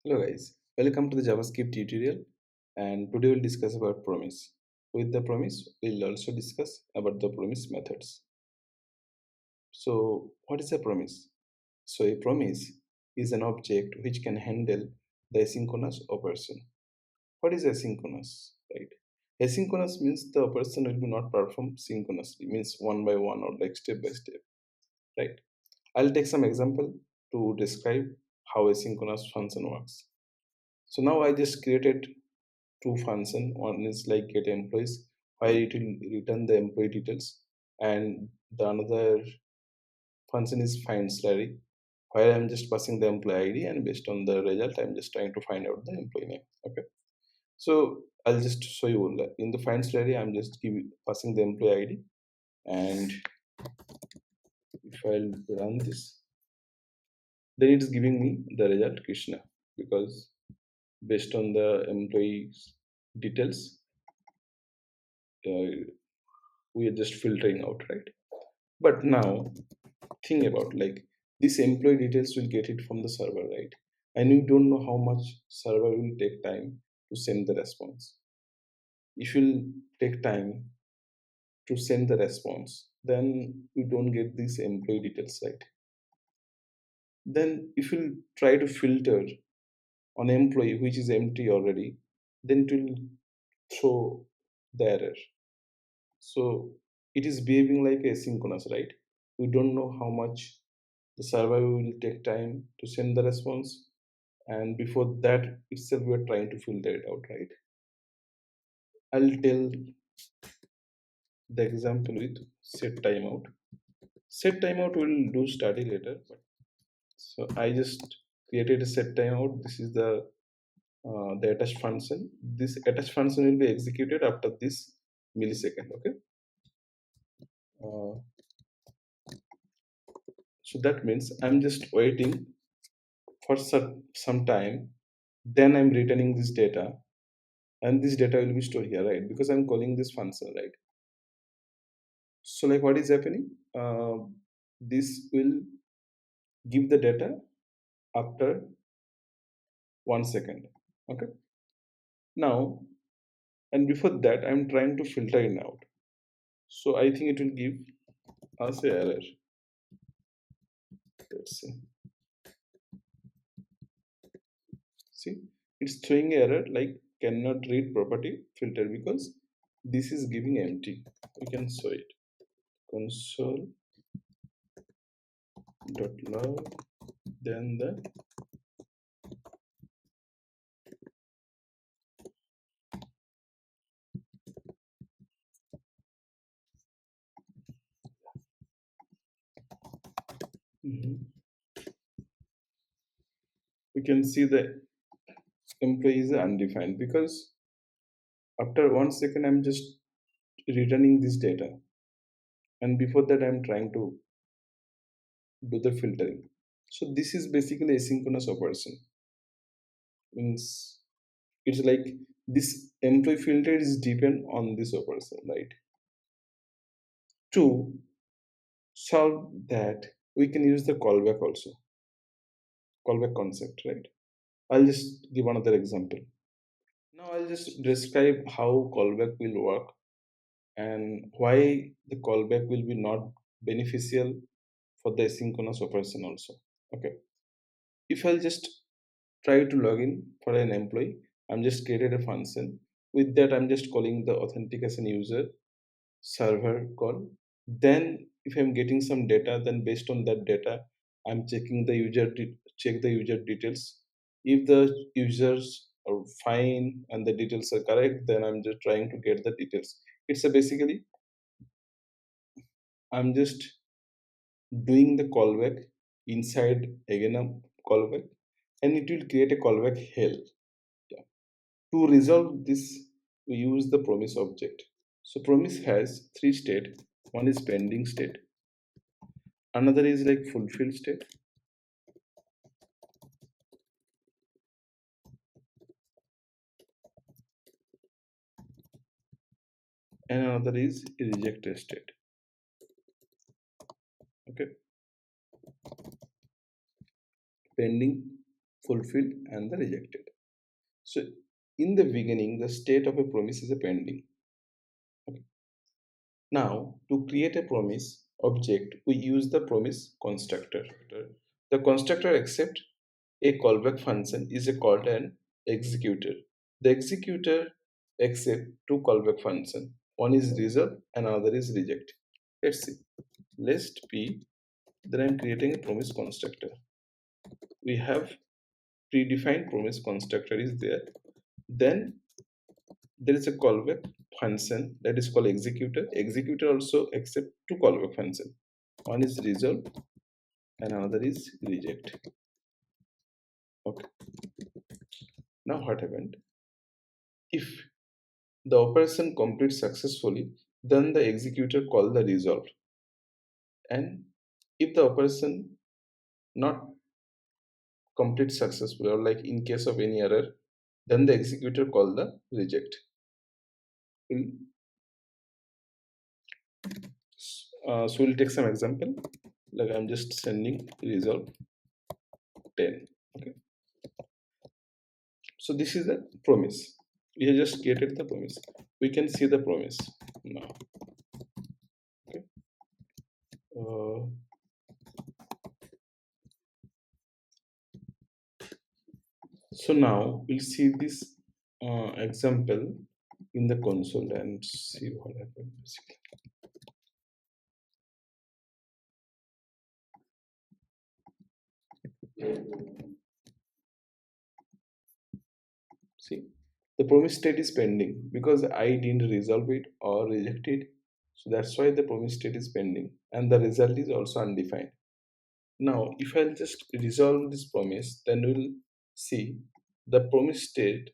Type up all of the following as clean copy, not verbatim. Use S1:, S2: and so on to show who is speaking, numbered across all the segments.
S1: Hello guys, welcome to the JavaScript tutorial, and today we'll discuss about promise. With the promise, we'll also discuss about the promise methods. So what is a promise? So a promise is an object which can handle the asynchronous operation. What is asynchronous, right? Asynchronous means the operation will be not performed synchronously, means one by one or like step by step, right? I'll take some example to describe how asynchronous function works. So now I just created two function. One is like get employees, where it will return the employee details, and the another function is find salary, where I'm just passing the employee ID, and based on the result, I'm just trying to find out the employee name. Okay, so I'll just show you in the find salary. I'm just passing the employee ID, and if I'll run this, then it's giving me the result Krishna, because based on the employee's details, uh, we are just filtering out, right? But now think about like this employee details will get it from the server, right? And you don't know how much server will take time to send the response. If you'll take time to send the response, then you don't get these employee details, right? Then if you try to filter on employee which is empty already, then it will throw the error. So it is behaving like asynchronous, right? We don't know how much the server will take time to send the response, and before that itself we are trying to filter it out, right? I'll tell the example with set timeout. Set timeout will do study later, but so I just created a set timeout. This is the attached function. This attached function will be executed after this millisecond. Okay, uh, so that means I'm just waiting for some time, then I'm returning this data, and this data will be stored here, right? Because I'm calling this function, right? So like what is happening, this will give the data after 1 second. Okay, now, and before that I'm trying to filter it out, so I think it will give us a error. Let's see, it's throwing error like cannot read property filter, because this is giving empty. We can show it, console dot log, then the Mhm. We can see the employee is undefined, because after 1 second I'm just returning this data, and before that I'm trying to do the filtering. So this is basically asynchronous operation. Means it's like this employee filter is depend on this operation, right? To solve that, we can use the callback also, callback concept, right? I'll just give another example. Now I'll just describe how callback will work, and why the callback will be not beneficial for the asynchronous operation also. Okay, if I'll just try to log in for an employee, I'm just created a function. With that I'm just calling the authentication user server call. Then if I'm getting some data, then based on that data I'm checking the check the user details. If the users are fine and the details are correct, then I'm just trying to get the details. It's a basically I'm just doing the callback inside again a callback, and it will create a callback hell. Yeah. To resolve this, we use the promise object. So promise has three state. One is pending state, another is like fulfilled state, and another is rejected state. Okay, pending, fulfilled, and the rejected. So in the beginning, the state of a promise is a pending. Okay. Now, to create a promise object, we use the promise constructor. The constructor accepts a callback function is a called an executor. The executor accepts two callback functions. One is resolve and another is reject. Let's see. List P. Then I'm creating a promise constructor. We have predefined promise constructor is there. Then there is a callback function that is called executor. Executor also accept two callback function. One is resolve and another is reject. Okay. Now what happened? If the operation completes successfully, then the executor call the resolve. And if the operation not complete successfully, or like in case of any error, then the executor call the reject. So we'll take some example. Like I'm just sending resolve 10. Okay. So this is the promise. We have just created the promise. We can see the promise now. Okay. Uh, so now we'll see this example in the console and see what happened basically. See, the promise state is pending because I didn't resolve it or reject it. So that's why the promise state is pending and the result is also undefined. Now, if I'll just resolve this promise, then we'll see the promise state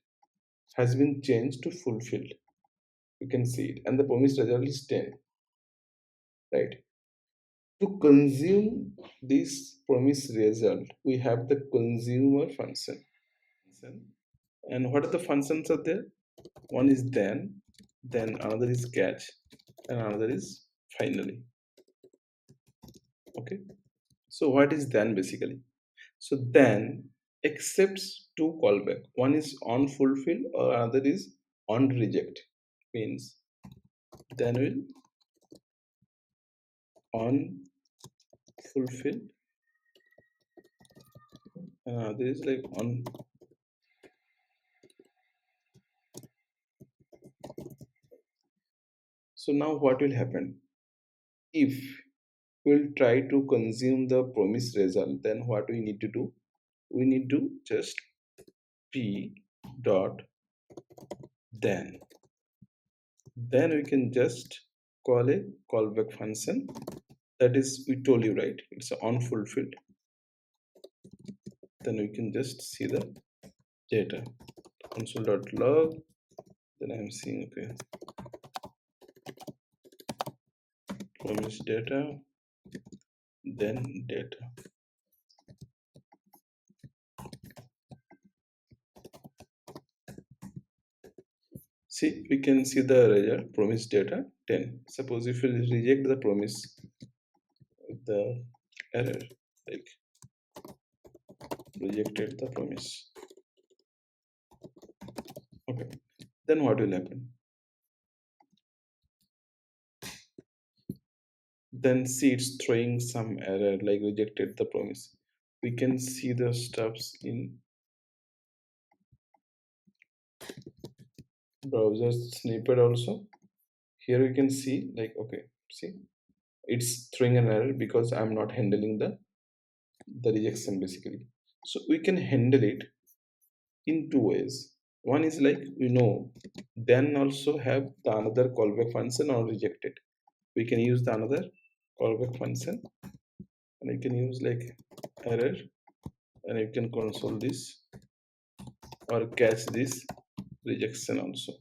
S1: has been changed to fulfilled. You can see it, and the promise result is 10. Right? To consume this promise result, we have the consumer function. And what are the functions are there? One is then another is catch, and another is finally. Okay. So what is then basically? So then accepts two callback. One is on fulfill or another is on reject. Means then will on fulfill and another is like on. So now what will happen? If we'll try to consume the promise result, then what we need to do? We need to just p dot then. Then we can just call a callback function. That is, we told you, right? It's unfulfilled. Then we can just see the data. Console.log. Then I'm seeing, okay, promise data, then data. See, we can see the result, promise data 10. Suppose if we reject the promise, the error, like rejected the promise. Okay, then what will happen? Then see it's throwing some error like rejected the promise. We can see the stuffs in browser snippet also. Here we can see like, okay, see it's throwing an error because I'm not handling the rejection basically. So we can handle it in two ways. One is like we know, then also have the another callback function or rejected. We can use the another callback function and you can use like error and you can console this or catch this rejection also.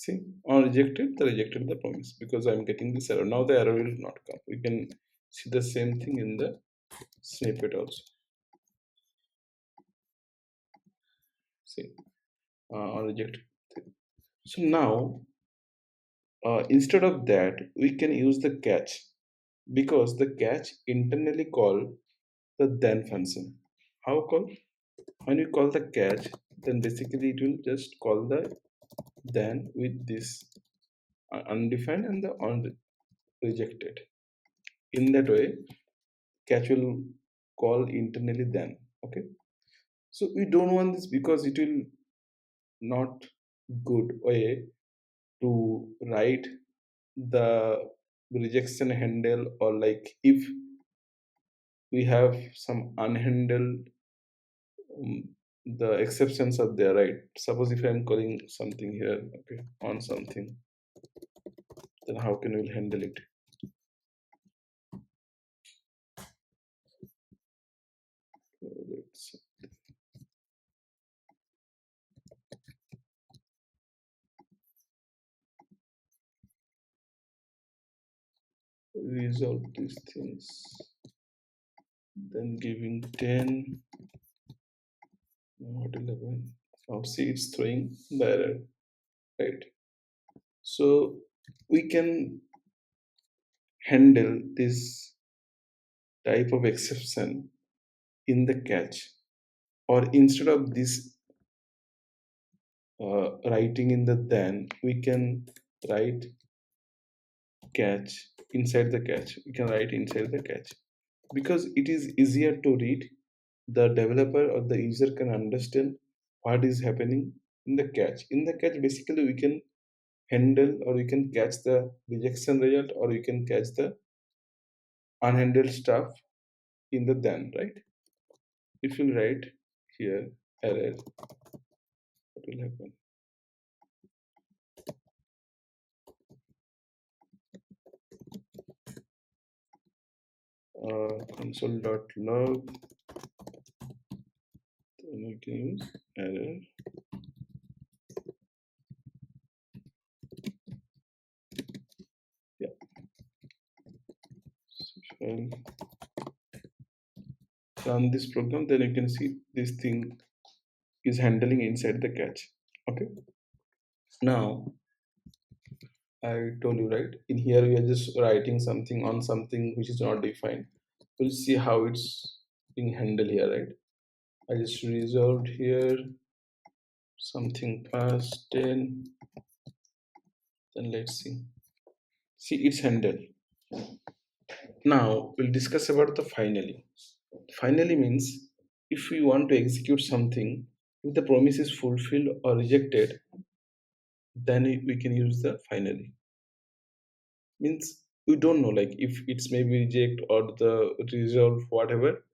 S1: See, on rejected, the rejected the promise because I'm getting this error. Now the error will not come. We can see the same thing in the snippet also. See, on rejected. So now, instead of that, we can use the catch because the catch internally call the then function. How call? When you call the catch, then basically it will just call the then with this undefined and the rejected. In that way, catch will call internally then. Okay. So we don't want this because it will not good way to write the rejection handle, or like if we have some unhandled the exceptions are there, right? Suppose if I'm calling something here, okay, on something, then how can we handle it? Let's resolve these things, then giving 10, not 11. Now see, it's throwing the error, right? So we can handle this type of exception in the catch, or instead of this writing in the then, we can write catch inside the catch. We can write inside the catch because it is easier to read. The developer or the user can understand what is happening in the catch. In the catch, basically we can handle, or we can catch the rejection result, or we can catch the unhandled stuff in the then, right? If you write here error, what will happen? Console.log, then we can use error. Yeah. So if I run this program, then you can see this thing is handling inside the catch. Okay. Now I told you, right? In here we are just writing something on something which is not defined. We'll see how it's being handled here, right? I just resolved here something past 10. Then let's see. See, it's handled. Now we'll discuss about the finally. Finally means if we want to execute something, if the promise is fulfilled or rejected, then we can use the finally. Means we don't know like if it's maybe reject or the resolve, whatever.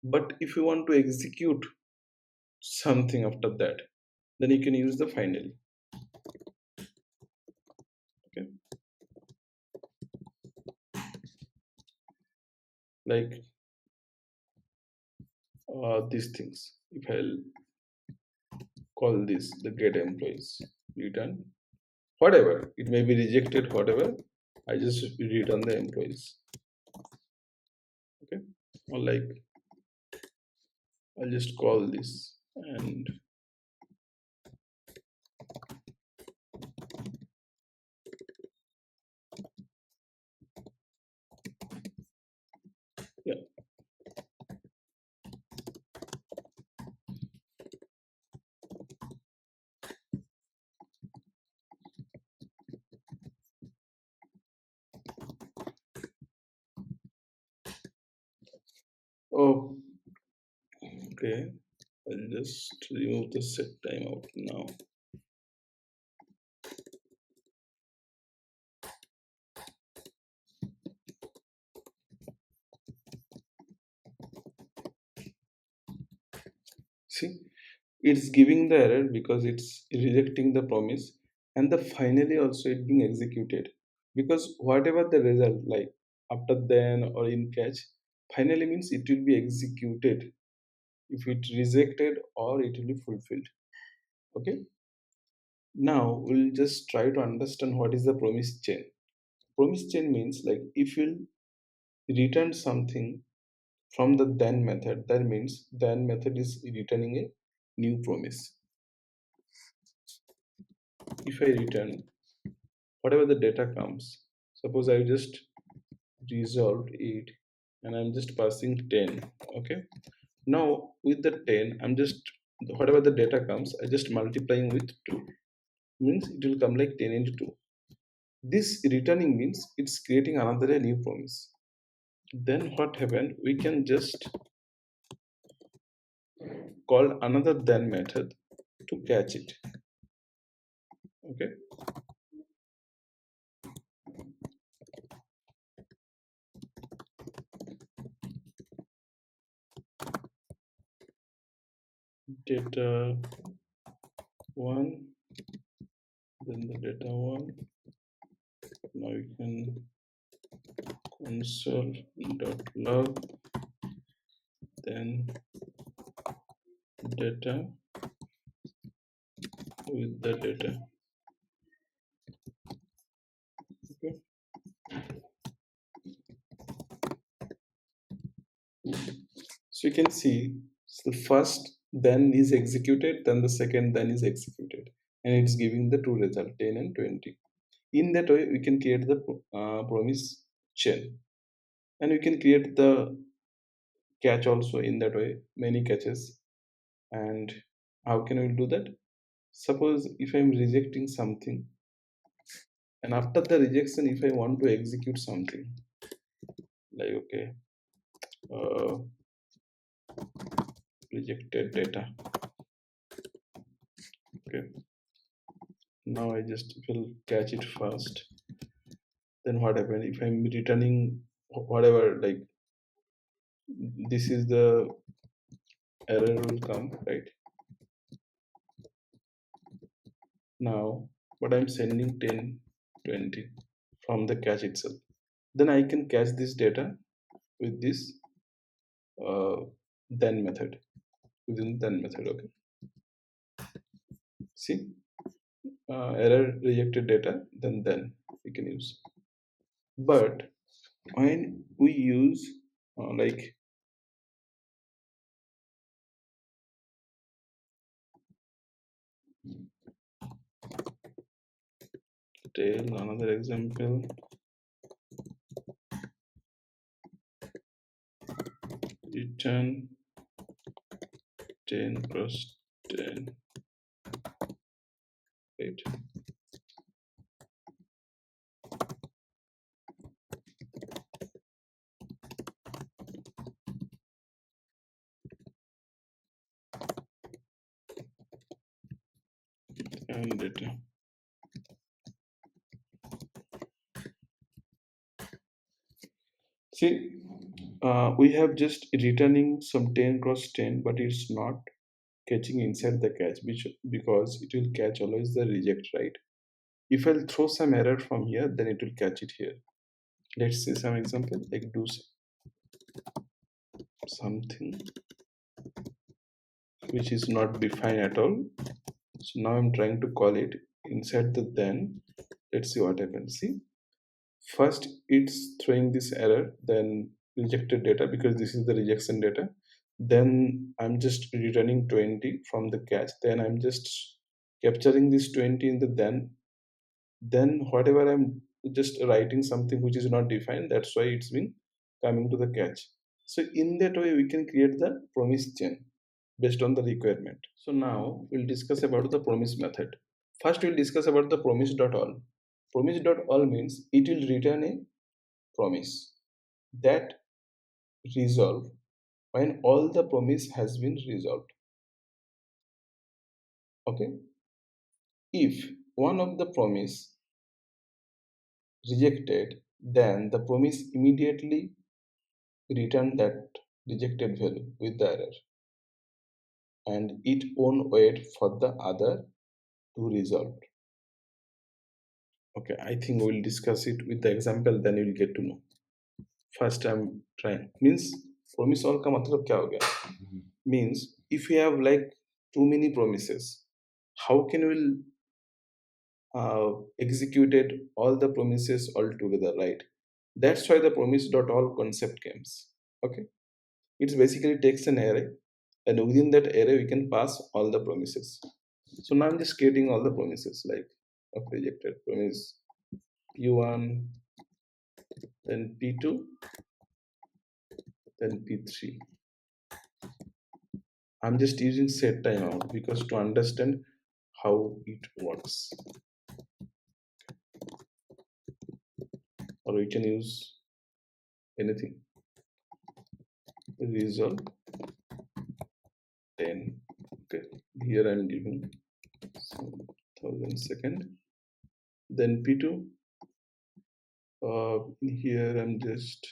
S1: But if you want to execute something after that, then you can use the finally. Okay, like these things. If I'll call this the get employees return, whatever it may be rejected, whatever, I just return the employees. Okay, or like I'll just call this, and yeah. Oh, okay, I'll just remove the set timeout now. See, it's giving the error because it's rejecting the promise, and the finally also it being executed because whatever the result, like after then or in catch, finally means it will be executed if it rejected or it will be fulfilled. Okay, Now we'll just try to understand what is the promise chain. Promise chain means like if you'll return something from the then method, that means then method is returning a new promise. If I return whatever the data comes, suppose I just resolved it and I'm just passing 10. Okay, now with the 10 I'm just, whatever the data comes I just multiplying with 2, means it will come like 10 into 2. This returning means it's creating another a new promise. Then what happened, we can just call another then method to catch it. Okay, data 1, then the data 1. Now you can console.log, then data with the data. Okay, so you can see the first then is executed, then the second then is executed, and it's giving the two result 10 and 20. In that way we can create the promise chain, and we can create the catch also in that way, many catches. And how can we do that? Suppose if I'm rejecting something, and after the rejection if I want to execute something, like okay, uh, rejected data. Okay, now I just will catch it first. Then what happen if I'm returning whatever, like this is the error will come, right? Now but I'm sending 10, 20 from the cache itself. Then I can catch this data with this uh, then method, within then method. Okay, see, error rejected data, then we can use. But when we use like tail, another example, return 10 cross 10, right? And data. See, we have just returning some 10 cross 10, but it's not catching inside the catch, which because it will catch always the reject, right? If I'll throw some error from here, then it will catch it here. Let's see some example, like do something which is not defined at all. So now I'm trying to call it inside the then. Let's see what happens. See, first it's throwing this error, then rejected data because this is the rejection data. Then I'm just returning 20 from the cache. Then I'm just capturing this 20 in the then whatever I'm just writing something which is not defined, that's why it's been coming to the cache. So in that way we can create the promise chain based on the requirement. So now we'll discuss about the promise method. First we'll discuss about the promise.all. Promise.all means it will return a promise that resolve when all the promise has been resolved. Okay, if one of the promise rejected, then the promise immediately return that rejected value with the error, and it won't wait for the other to resolve. Okay, I think we'll discuss it with the example, then you'll get to know. First I'm trying, means promise all का मतलब क्या हो गया, means if you have like too many promises, how can we executed all the promises all together, right? That's why the promise.all concept comes. Okay, it basically takes an array, and within that array we can pass all the promises. So now I'm just creating all the promises like of rejected promise p1, then p2, then p3. I'm just using set timeout because to understand how it works, or we can use anything. Result 10. Okay, here I'm giving some thousand second. Then p2, here I'm just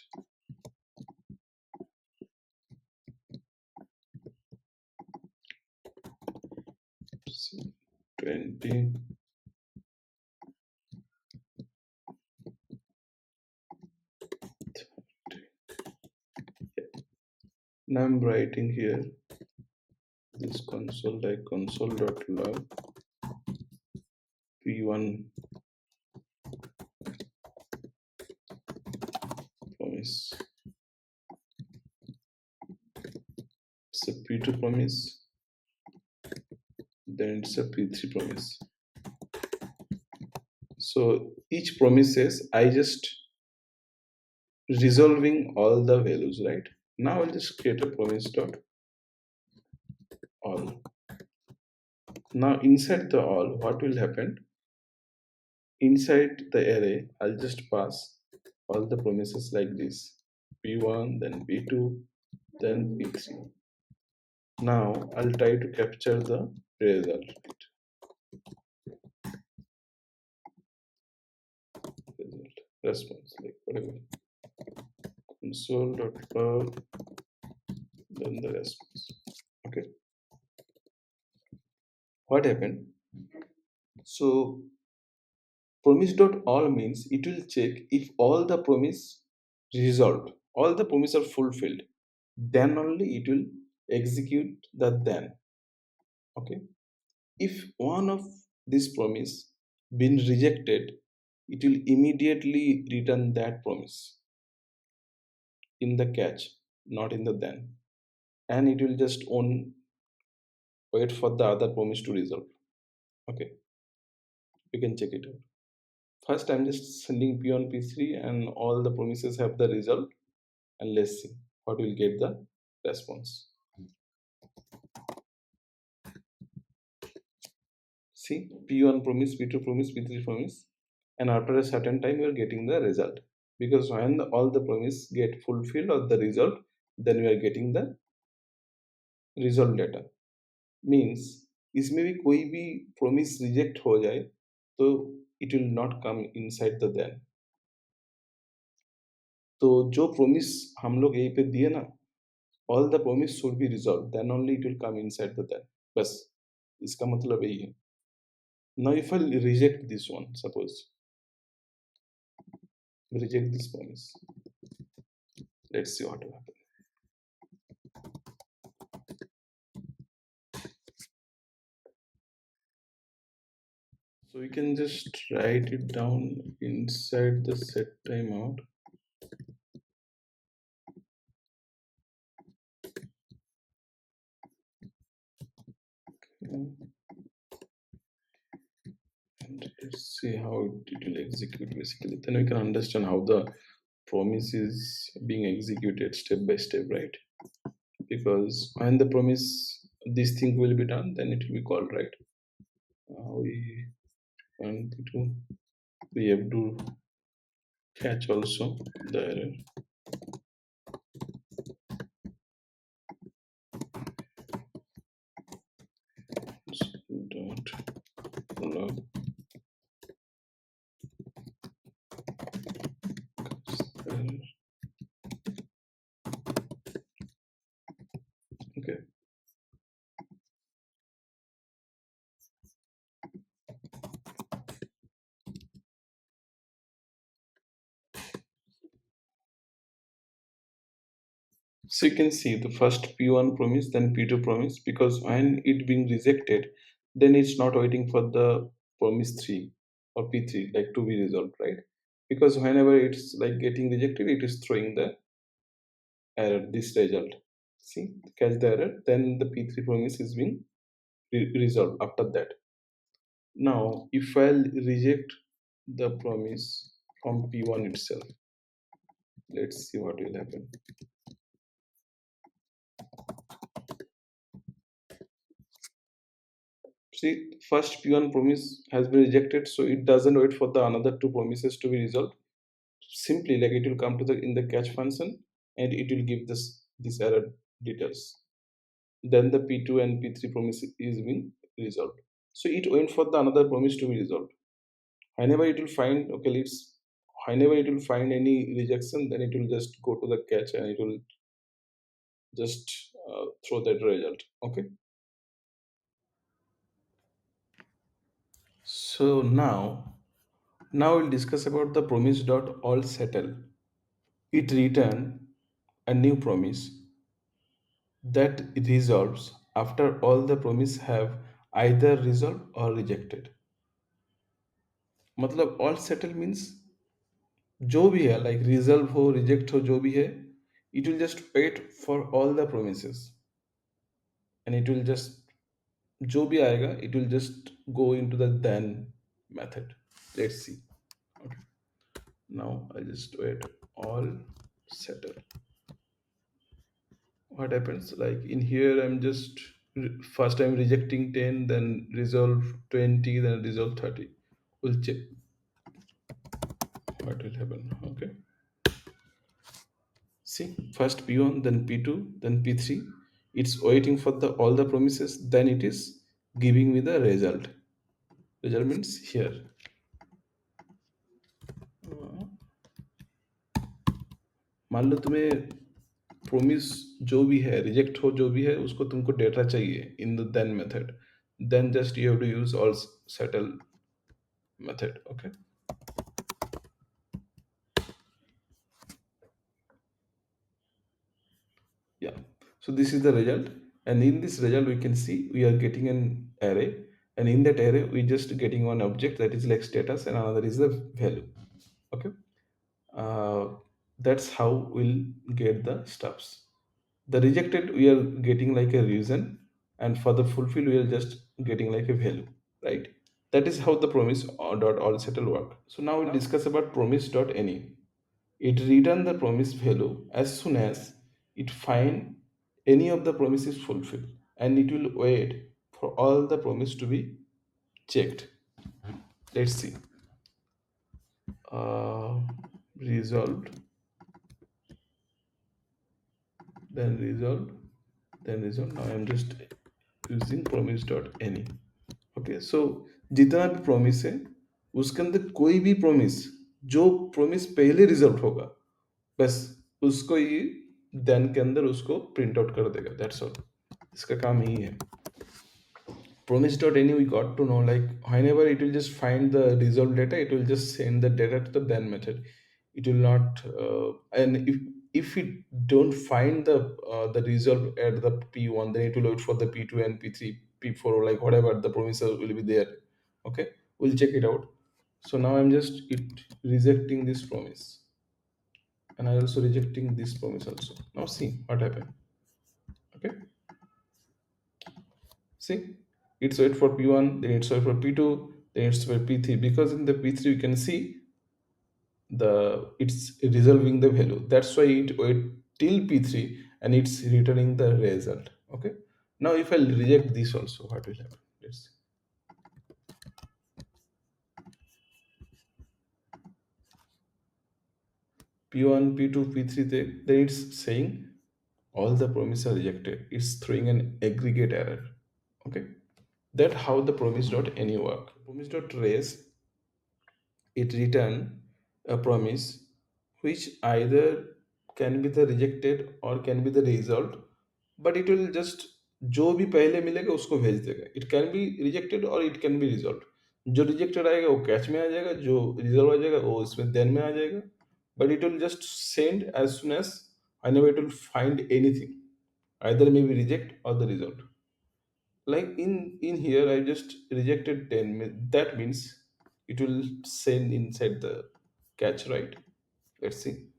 S1: say 20. Now I'm writing here this console like console.log p1 promise. It's a p2 promise, then it's a p3 promise. So each promise says I just resolving all the values, right? Now I'll just create a promise dot all. Now inside the all, what will happen? Inside the array, I'll just pass all the promises like this: p1, then p2, then p3. Now I'll try to capture the result. Result response, like whatever. Console.log, then the response. Okay. What happened? So promise.all means it will check if all the promise resolved, all the promise are fulfilled, then only it will execute the then. Okay, if one of this promise been rejected, it will immediately return that promise in the catch, not in the then, and it will just on wait for the other promise to resolve. Okay, you can check it out. First I'm just sending p on p3 and all the promises have the result, and let's see what will get the response. See, p1 promise, p2 promise, p3 promise, and after a certain time you are getting the result, because when all the promise get fulfilled or the result, then we are getting the result data. Means इसमें भी कोई भी promise reject हो जाए तो it will not come inside the then. तो जो promise हम लोग यहीं पे दिए ना, all the promise should be resolved, then only it will come inside the then. बस इसका मतलब यही है. Now if I reject this one, suppose reject this promise, let's see what will happen. So we can just write it down inside the set timeout. Okay. And let's see how it will execute basically. Then we can understand how the promise is being executed step by step, right? Because when the promise this thing will be done, then it will be called, right? We want to we have to catch also the error. Dot log error. Okay. So you can see the first P1 promise, then P2 promise, because when it being rejected, then it's not waiting for the promise 3. or P3 like to be resolved, right? Because whenever it's like getting rejected, it is throwing the error, this result. See, catch the error, then the P3 promise is being resolved after that. Now, if I'll reject the promise from P1 itself, let's see what will happen. See, first P1 promise has been rejected, so it doesn't wait for the another two promises to be resolved. Simply, like it will come to the in the catch function and it will give this error details. Then the P2 and P3 promise is being resolved. So it went for the another promise to be resolved. Whenever it will find, okay, let's whenever it will find any rejection, then it will just go to the catch and it will just throw that result. Okay. So now we'll discuss about the Promise.all settle. It returned a new promise that resolves after all the promise have either resolved or rejected. मतलब all settle means जो भी है like resolve हो reject हो जो भी है, it will just wait for all the promises and it will just जो भी आएगा it will just go into the then method. Let's see. Okay. Now I just wait all settle. What happens like in here I'm just first I'm rejecting 10, then resolve 20, then resolve 30. We'll check what will happen. Okay, see, first P1, then P2, then P3. It's waiting for the all the promises, then it is giving me the result. Result means here मान लो तुम्हें promise जो भी है reject हो जो भी है उसको तुमको डेटा चाहिए in the then method, then just you have to use all settle method. Okay, yeah, so this is the result, and in this result we can see we are getting an array, and in that array we just getting one object that is like status and another is the value. Okay, uh, that's how we'll get the stubs. The rejected we are getting like a reason, and for the fulfill we are just getting like a value, right? That is how the promise dot all settle work. So now we'll discuss about promise.any. It return the promise value as soon as it find any of the promises fulfilled, and it will wait for all the promise to be checked. Let's see. Uh, Resolved, then resolved, then resolved. Now I'm just using promise.any. Okay so जितना भी promise है उसके अंदर कोई भी promise जो promise पहले result होगा बस उसको ये देन के अंदर उसको प्रिंट आउट कर देगा, दैट्स ऑल, इसका काम यही है. Promise.any we got to know like whenever it will just find the resolved data it will just send the data to the then method. It will not and if it don't find the result at the P1, then it will wait for the P2 and P3 P4 or like whatever the promises will be there. Okay, we'll check it out. So now I'm just rejecting this promise, and I also rejecting this promise also. Now see what happened. Okay, see, it's wait for P1, then it's wait for P2, then it's for P3. Because in the P3 you can see it's resolving the value. That's why it wait till P3 and it's returning the result. Okay. Now if I reject this also, what will happen? Let's see. P1, P2, P3, then it's saying all the promises are rejected. It's throwing an aggregate error. Okay. That how the promise.any work. Promise.race, it return a promise which either can be the rejected or can be the result, but it will just जो भी पहले मिलेगा उसको भेज देगा. It can be rejected और it can be resolve. जो rejected आएगा वो कैच में आ जाएगा, जो रिजॉल्व आ जाएगा वो इसमें देन में आ जाएगा, but it will just send as soon as whenever it will find anything, either maybe reject or the result. Like in here I just rejected 10, that means it will send inside the catch, right? Let's see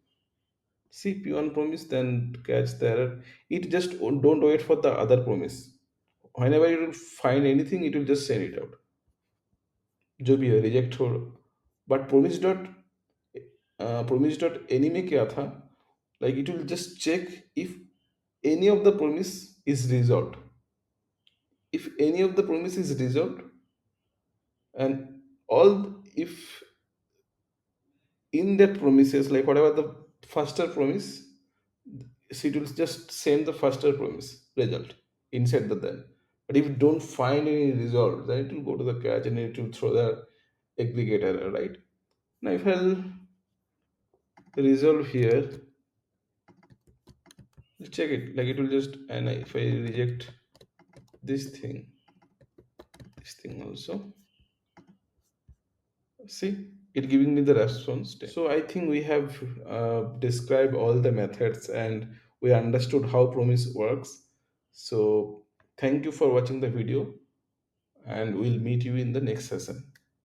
S1: p1 promise, then catch the error. It just don't wait for the other promise. Whenever it will find anything, it will just send it out, जो भी है reject हो. But promise.any में क्या था, like it will just check if any of the promise is resolved. If any of the promise is resolved, and all, if in that promises, like whatever the faster promise, so it will just send the faster promise result inside the then. But if you don't find any result, then it will go to the catch and it will throw the aggregate error, right? Now if I'll resolve here, check it, like it will just, and if I reject this thing also, see it giving me the response time. So I think we have described all the methods and we understood how promise works. So thank you for watching the video, and we'll meet you in the next session.